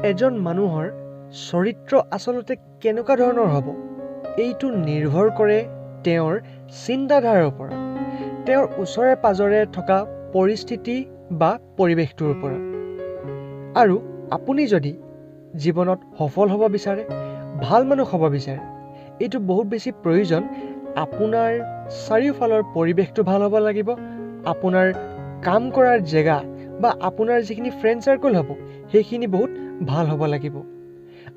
এজন মানুহৰ চৰিত্ৰ আচলতে কেনেকুৱা ধৰণৰ হ'ব এইটো নিৰ্ভৰ কৰে তেওঁৰ চিন্তাধাৰাৰ ওপৰত, তেওঁৰ ওচৰে পাজৰে থকা পৰিস্থিতি বা পৰিৱেশটোৰ ওপৰত। আৰু আপুনি যদি জীৱনত সফল হ'ব বিচাৰে, ভাল মানুহ হ'ব বিচাৰে, এইটো বহুত বেছি প্ৰয়োজন। আপোনাৰ চাৰিওফালৰ পৰিৱেশটো ভাল হ'ব লাগিব, আপোনাৰ কাম কৰাৰ জেগা বা আপোনাৰ যিখিনি ফ্ৰেণ্ড চাৰ্কল হ'ব সেইখিনি বহুত ভাল হ'ব লাগিব।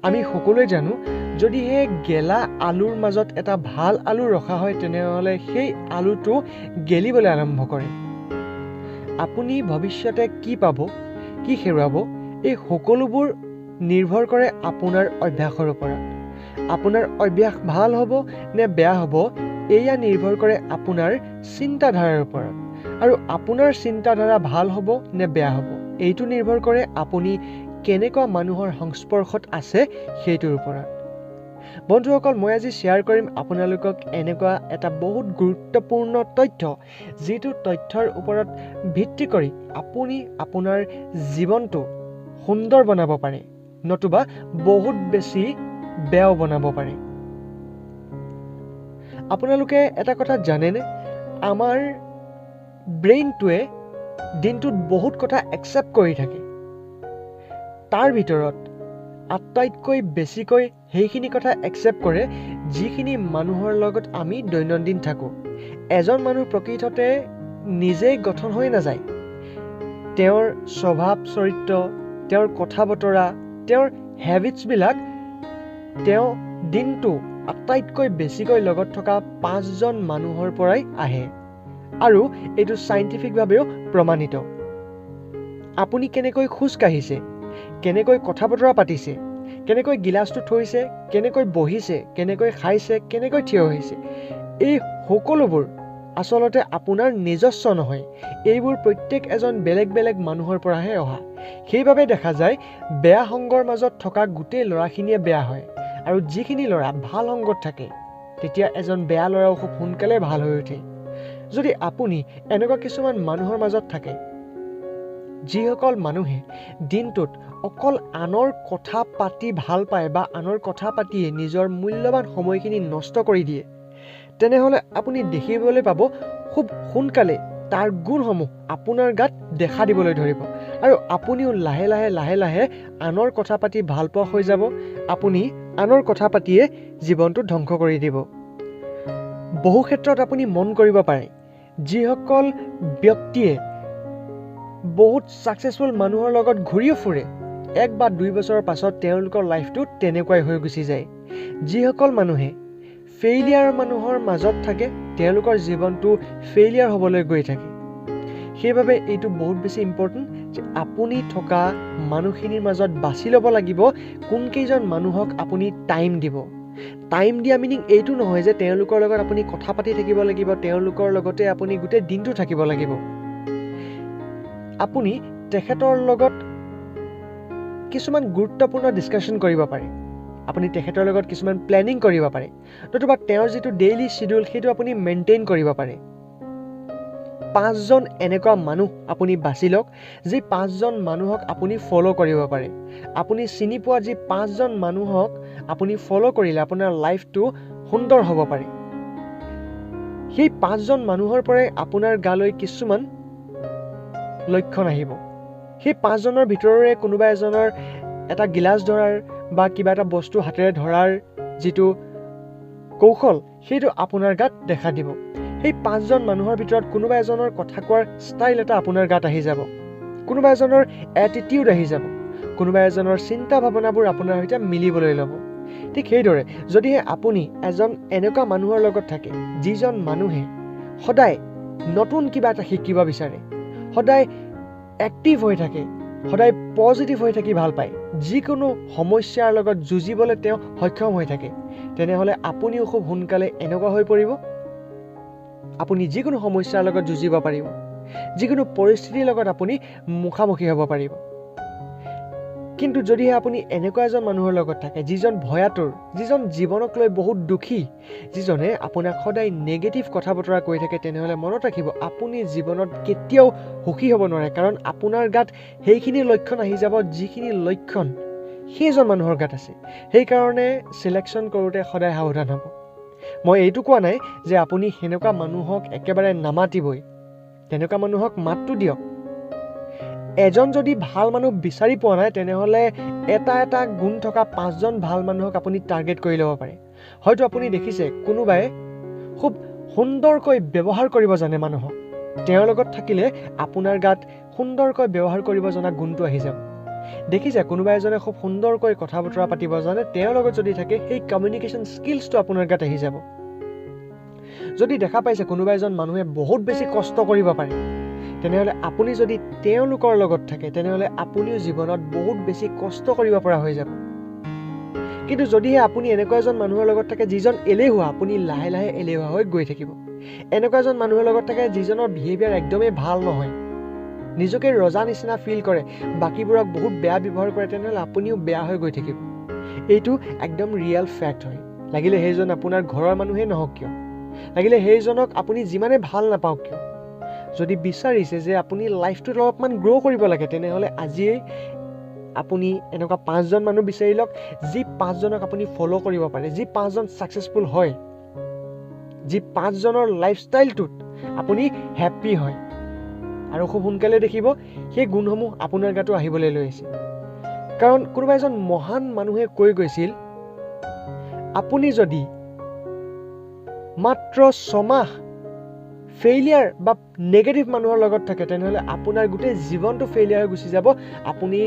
আমি সকলোৱে জানো যদিহে গেলা আলুৰ মাজত এটা ভাল আলু ৰখা হয় তেনেহ'লে সেই আলুটো গেলিবলৈ আৰম্ভ কৰে। আপুনি ভৱিষ্যতে কি পাব, কি হেৰুৱাব, এই সকলোবোৰ নিৰ্ভৰ কৰে আপোনাৰ অভ্যাসৰ ওপৰত। আপোনাৰ অভ্যাস ভাল হ'ব নে বেয়া হ'ব এয়া নিৰ্ভৰ কৰে আপোনাৰ চিন্তাধাৰাৰ ওপৰত। আৰু আপোনাৰ চিন্তাধাৰা ভাল হ'ব নে বেয়া হ'ব এইটো নিৰ্ভৰ কৰে আপুনি কেনেকুৱা মানুহৰ সংস্পৰ্শত আছে সেইটোৰ ওপৰত। বন্ধুসকল, মই আজি শ্বেয়াৰ কৰিম আপোনালোকক এনেকুৱা এটা বহুত গুৰুত্বপূৰ্ণ তথ্য, যিটো তথ্যৰ ওপৰত ভিত্তি কৰি আপুনি আপোনাৰ জীৱনটো সুন্দৰ বনাব পাৰে, নতুবা বহুত বেছি বেয়াও বনাব পাৰে। আপোনালোকে এটা কথা জানেনে, আমাৰ ব্ৰেইনটোৱে দিনটোত বহুত কথা একচেপ্ট কৰি থাকে। তাৰ ভিতৰত আটাইতকৈ বেছিকৈ সেইখিনি কথা একচেপ্ট কৰে যিখিনি মানুহৰ লগত আমি দৈনন্দিন থাকোঁ। এজন মানুহ প্ৰকৃততে নিজেই গঠন হৈ নাযায়। তেওঁৰ স্বভাৱ চৰিত্ৰ, তেওঁৰ কথা বতৰা, তেওঁৰ হেবিটছবিলাক তেওঁ দিনটো আটাইতকৈ বেছিকৈ লগত থকা 5জন মানুহৰ পৰাই আহে। আৰু এইটো চাইণ্টিফিকভাৱেও প্ৰমাণিত। আপুনি কেনেকৈ খোজ কাঢ়িছে, কেনেকৈ কথা বতৰা পাতিছে, কেনেকৈ গিলাচটো থৈছে, কেনেকৈ বহিছে, কেনেকৈ খাইছে, কেনেকৈ থিয় হৈছে, এই সকলোবোৰ আচলতে আপোনাৰ নিজস্ব নহয়। এইবোৰ প্ৰত্যেক এজন বেলেগ বেলেগ মানুহৰ পৰাহে অহা। সেইবাবে দেখা যায় বেয়া সংগৰ মাজত থকা গোটেই ল'ৰাখিনিয়ে বেয়া হয়, আৰু যিখিনি ল'ৰা ভাল সংগত থাকে তেতিয়া এজন বেয়া ল'ৰাও খুব সোনকালে ভাল হৈ উঠে। যদি আপুনি এনেকুৱা কিছুমান মানুহৰ মাজত থাকে যিসকল মানুহে দিনটোত অকল আনৰ কথা পাতি ভাল পায় বা আনৰ কথা পাতিয়ে নিজৰ মূল্যৱান সময়খিনি নষ্ট কৰি দিয়ে, তেনেহ'লে আপুনি দেখিবলৈ পাব খুব সোনকালে তাৰ গুণসমূহ আপোনাৰ গাত দেখা দিবলৈ ধৰিব, আৰু আপুনিও লাহে লাহে লাহে লাহে আনৰ কথা পাতি ভাল পোৱা হৈ যাব। আপুনি আনৰ কথা পাতিয়ে জীৱনটো ধ্বংস কৰি দিব। বহু ক্ষেত্ৰত আপুনি মন কৰিব পাৰে যিসকল ব্যক্তিয়ে বহুত ছাকচেছফুল মানুহৰ লগত ঘূৰিও ফুৰে, 1 বা 2 বছৰৰ পাছত তেওঁলোকৰ লাইফটো তেনেকুৱাই হৈ গুচি যায়। যিসকল মানুহে ফেইলিয়াৰ মানুহৰ মাজত থাকে তেওঁলোকৰ জীৱনটো ফেইলিয়াৰ হ'বলৈ গৈ থাকে। সেইবাবে এইটো বহুত বেছি ইম্পৰ্টেণ্ট যে আপুনি থকা মানুহখিনিৰ মাজত বাছি ল'ব লাগিব কোনকেইজন মানুহক আপুনি টাইম দিব। টাইম দিয়া মিনিং এইটো নহয় যে তেওঁলোকৰ লগত আপুনি কথা পাতি থাকিব লাগিব, তেওঁলোকৰ লগতে আপুনি গোটেই দিনটো থাকিব লাগিব। আপুনি তেখেতৰ লগত কিছুমান গুৰুত্বপূৰ্ণ ডিছকাশ্যন কৰিব পাৰে, আপুনি তেখেতৰ লগত কিছুমান প্লেনিং কৰিব পাৰে, নতুবা তেওঁৰ যিটো ডেইলি শ্বিডিউল সেইটো আপুনি মেইনটেইন কৰিব পাৰে। 5জন এনেকুৱা মানুহ আপুনি বাছি লওক যি 5জন মানুহক আপুনি ফ'ল' কৰিব পাৰে। আপুনি চিনি পোৱা যি 5জন মানুহক আপুনি ফ'ল' কৰিলে আপোনাৰ লাইফটো সুন্দৰ হ'ব পাৰে। সেই 5জন মানুহৰ পৰাই আপোনাৰ গালৈ কিছুমান লক্ষণ আহিব। সেই 5জনৰ ভিতৰৰে কোনোবা এজনৰ এটা গিলাচ ধৰাৰ বা কিবা এটা বস্তু হাতেৰে ধৰাৰ যিটো কৌশল সেইটো আপোনাৰ গাত দেখা দিব। সেই 5জন মানুহৰ ভিতৰত কোনোবা এজনৰ কথা কোৱাৰ ষ্টাইল এটা আপোনাৰ গাত আহি যাব, কোনোবা এজনৰ এটিটিউড আহি যাব, কোনোবা এজনৰ চিন্তা ভাৱনাবোৰ আপোনাৰ সৈতে মিলিবলৈ ল'ব। ঠিক সেইদৰে যদিহে আপুনি এজন এনেকুৱা মানুহৰ লগত থাকে যিজন মানুহে সদায় নতুন কিবা এটা শিকিব বিচাৰে, সদায় এক্টিভ হৈ থাকে, সদায় পজিটিভ হৈ থাকি ভাল পায়, যিকোনো সমস্যাৰ লগত যুঁজিবলৈ তেওঁ সক্ষম হৈ থাকে, তেনেহ'লে আপুনিও খুব সোনকালে এনেকুৱা হৈ পৰিব। আপুনি যিকোনো সমস্যাৰ লগত যুঁজিব পাৰিব, যিকোনো পৰিস্থিতিৰ লগত আপুনি মুখামুখি হ'ব পাৰিব। কিন্তু যদিহে আপুনি এনেকুৱা এজন মানুহৰ লগত থাকে যিজন ভয়াতুৰ, যিজন জীৱনক লৈ বহুত দুখী, যিজনে আপোনাক সদায় নেগেটিভ কথা বতৰা কৈ থাকে, তেনেহ'লে মনত ৰাখিব আপুনি জীৱনত কেতিয়াও সুখী হ'ব নোৱাৰে। কাৰণ আপোনাৰ গাত সেইখিনি লক্ষণ আহি যাব যিখিনি লক্ষণ সেইজন মানুহৰ গাত আছে। সেইকাৰণে চিলেকশ্যন কৰোঁতে সদায় সাৱধান হ'ব। মই এইটো কোৱা নাই যে আপুনি সেনেকুৱা মানুহক একেবাৰে নামাতিবই, তেনেকুৱা মানুহক মাতটো দিয়ক। এজন যদি ভাল মানুহ বিচাৰি পোৱা নাই, তেনেহ'লে এটা গুণ থকা 5জন ভাল মানুহক আপুনি টাৰ্গেট কৰি ল'ব পাৰে। হয়তো আপুনি দেখিছে কোনোবাই খুব সুন্দৰকৈ ব্যৱহাৰ কৰিব জানে মানুহক, তেওঁৰ লগত থাকিলে আপোনাৰ গাত সুন্দৰকৈ ব্যৱহাৰ কৰিব জনা গুণটো আহি যাব। দেখিছে কোনোবা এজনে খুব সুন্দৰকৈ কথা বতৰা পাতিব জানে, তেওঁৰ লগত যদি থাকে সেই কমিউনিকেশ্যন স্কিলছটো আপোনাৰ গাত আহি যাব। যদি দেখা পাইছে কোনোবা এজন মানুহে বহুত বেছি কষ্ট কৰিব পাৰে, তেনেহ'লে আপুনি যদি তেওঁলোকৰ লগত থাকে, তেনেহ'লে আপুনিও জীৱনত বহুত বেছি কষ্ট কৰিব পৰা হৈ যাব। কিন্তু যদিহে আপুনি এনেকুৱা এজন মানুহৰ লগত থাকে যিজন এলেহুৱা, আপুনি লাহে লাহে এলেহুৱা হৈ গৈ থাকিব। এনেকুৱা এজন মানুহৰ লগত থাকে যিজনৰ বিহেভিয়াৰ একদমেই ভাল নহয়, নিজকে ৰজা নিচিনা ফিল কৰে, বাকীবোৰক বহুত বেয়া ব্যৱহাৰ কৰে, তেনেহ'লে আপুনিও বেয়া হৈ গৈ থাকিব। এইটো একদম ৰিয়েল ফেক্ট হয়। লাগিলে সেইজন আপোনাৰ ঘৰৰ মানুহেই নহওক কিয়, লাগিলে সেইজনক আপুনি যিমানে ভাল নাপাওক কিয়, যদি বিচাৰিছে যে আপুনি লাইফটোত অলপমান গ্ৰ' কৰিব লাগে, তেনেহ'লে আজিয়েই আপুনি এনেকুৱা 5জন মানুহ বিচাৰি লওক, যি 5জনক আপুনি ফ'ল' কৰিব পাৰে, যি 5জন ছাকচেছফুল হয়, যি 5জনৰ লাইফষ্টাইলটোত আপুনি হেপ্পী হয়। আৰু খুব সোনকালে দেখিব সেই গুণসমূহ আপোনাৰ গাতো আহিবলৈ লৈছে। কাৰণ কোনোবা এজন মহান মানুহে কৈ গৈছিল, আপুনি যদি মাত্ৰ 6 মাহ ফেইলিয়াৰ বা নেগেটিভ মানুহৰ লগত থাকে, তেনেহ'লে আপোনাৰ গোটেই জীৱনটো ফেইলিয়াৰ হৈ গুচি যাব, আপুনি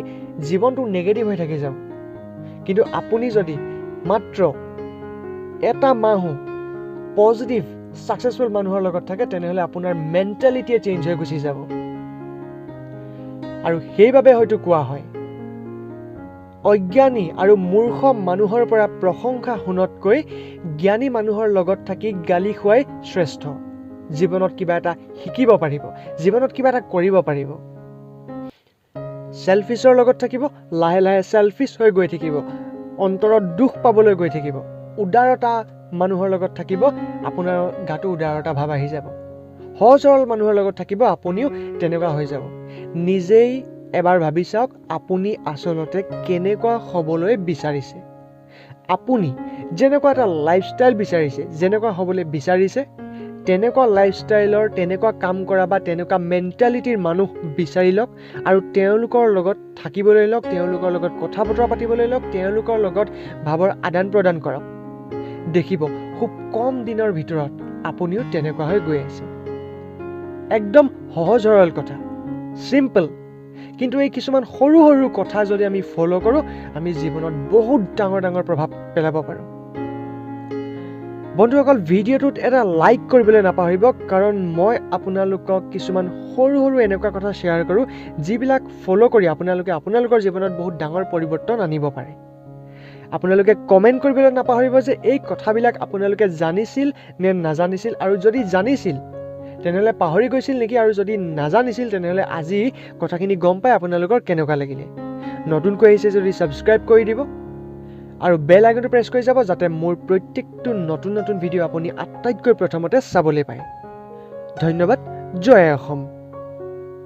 জীৱনটো নেগেটিভ হৈ থাকি যাব। কিন্তু আপুনি যদি মাত্ৰ 1 মাহো পজিটিভ ছাকচেছফুল মানুহৰ লগত থাকে, তেনেহ'লে আপোনাৰ মেণ্টেলিটিয়ে চেঞ্জ হৈ গুচি যাব। আৰু সেইবাবে হয়তো কোৱা হয়, অজ্ঞানী আৰু মূৰ্খ মানুহৰ পৰা প্ৰশংসা শুনাতকৈ জ্ঞানী মানুহৰ লগত থাকি গালি খোৱাই শ্ৰেষ্ঠ। জীৱনত কিবা এটা শিকিব পাৰিব, জীৱনত কিবা এটা কৰিব পাৰিব। চেলফিছৰ লগত থাকিব, লাহে লাহে চেলফিছ হৈ গৈ থাকিব, অন্তৰত দুখ পাবলৈ গৈ থাকিব। উদাৰতা মানুহৰ লগত থাকিব, আপোনাৰ গাতো উদাৰতা ভাৱ আহি যাব। সহজ সৰল মানুহৰ লগত থাকিব, আপুনিও তেনেকুৱা হৈ যাব। নিজেই এবাৰ ভাবি চাওক, আপুনি আচলতে কেনেকুৱা হ'বলৈ বিচাৰিছে। আপুনি যেনেকুৱা এটা লাইফষ্টাইল বিচাৰিছে, যেনেকুৱা হ'বলৈ বিচাৰিছে, তেনেকুৱা লাইফষ্টাইলৰ, তেনেকুৱা কাম কৰা বা তেনেকুৱা মেণ্টেলিটিৰ মানুহ বিচাৰি লওক আৰু তেওঁলোকৰ লগত থাকিবলৈ লওক, তেওঁলোকৰ লগত কথা বতৰা পাতিবলৈ লওক, তেওঁলোকৰ লগত ভাৱৰ আদান প্ৰদান কৰক। দেখিব খুব কম দিনৰ ভিতৰত আপুনিও তেনেকুৱা হৈ গৈ আছে। একদম সহজ সৰল কথা, চিম্পল। কিন্তু এই কিছুমান সৰু সৰু কথা যদি আমি ফ'ল' কৰোঁ, আমি জীৱনত বহুত ডাঙৰ ডাঙৰ প্ৰভাৱ পেলাব পাৰোঁ। বন্ধুসকল, ভিডিঅ'টোত এটা লাইক কৰিবলৈ নাপাহৰিব, কাৰণ মই আপোনালোকক কিছুমান সৰু সৰু এনেকুৱা কথা শ্বেয়াৰ কৰোঁ, যিবিলাক ফ'ল' কৰি আপোনালোকে আপোনালোকৰ জীৱনত বহুত ডাঙৰ পৰিৱৰ্তন আনিব পাৰে। আপোনালোকে কমেণ্ট কৰিবলৈ নাপাহৰিব যে এই কথাবিলাক আপোনালোকে জানিছিল নে নাজানিছিল, আৰু যদি জানিছিল তেনেহ'লে পাহৰি গৈছিল নেকি, আৰু যদি নাজানিছিল তেনেহ'লে আজি কথাখিনি গম পাই আপোনালোকৰ কেনেকুৱা লাগিলে। নতুনকৈ আহিছে যদি ছাবস্ক্ৰাইব কৰি দিব আৰু বেল আইকনটো প্ৰেছ কৰি যাব, যাতে মোৰ প্ৰত্যেকটো নতুন নতুন ভিডিঅ' আপুনি আটাইতকৈ প্ৰথমতে চাবলৈ পায়। ধন্যবাদ। জয় অসম।